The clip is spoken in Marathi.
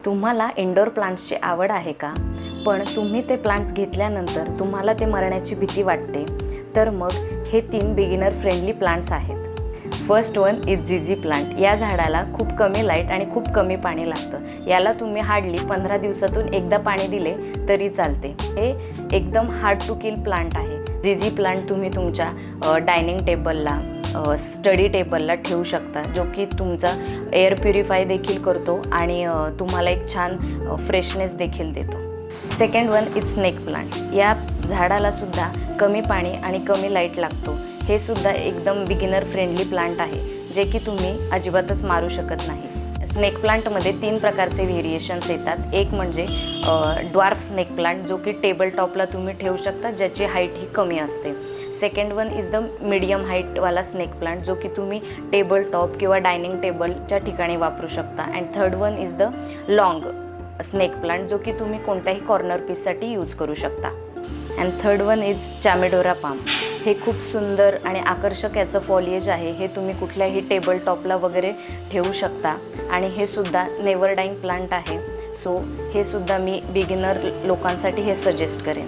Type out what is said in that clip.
तुम्हाला इंडोर प्लांट्सची आवड आहे का? पण तुम्ही ते प्लांट्स घेतल्यानंतर तुम्हाला ते मरण्याची भीती वाटते, तर मग हे 3 बिगिनर फ्रेंडली प्लांट्स आहेत. फर्स्ट वन इज झिझी प्लांट. या झाडाला खूप कमी लाईट आणि खूप कमी पाणी लागतं. याला तुम्ही हार्डली 15 दिवसातून एकदा पाणी दिले तरी चालते. हे एकदम हार्ड टू किल प्लांट आहे. झिझी प्लांट तुम्ही तुमच्या डायनिंग टेबलला, स्टडी टेबलला ठेवू शकता, जो की तुमचा एअर प्युरिफाय देखील करतो आणि तुम्हाला एक छान फ्रेशनेस देखील देतो. Second one is snake plant. या झाडाला सुद्धा कमी पाणी आणि कमी लाईट लागतो. हे सुद्धा एकदम बिगिनर फ्रेंडली प्लांट आहे, जे की तुम्ही अजिबातच मारू शकत नाही. स्नेक प्लांटमध्ये 3 प्रकारचे व्हेरिएशन्स येतात. एक म्हणजे ड्वार्फ स्नेक प्लांट, जो की टेबल टॉपला तुम्ही ठेवू शकता, ज्याची हाईट ही कमी असते. Second one is the medium हाईटवाला स्नेक प्लांट, जो की तुम्ही टेबल टॉप किंवा डायनिंग टेबलच्या ठिकाणी वापरू शकता. And third one is the long snake plant, जो की तुम्ही कोणत्याही कॉर्नर पीससाठी यूज करू शकता. And third one is chamaedorea palm. हे खूप सुंदर आणि आकर्षक याचं फॉलिएज आहे. हे तुम्ही कुठल्याही टेबल टॉपला वगैरे ठेवू शकता आणि हे सुद्धा नेव्हर डाईंग प्लांट आहे. सो हे सुद्धा मी बिगिनर लोकांसाठी हे सजेस्ट करेन.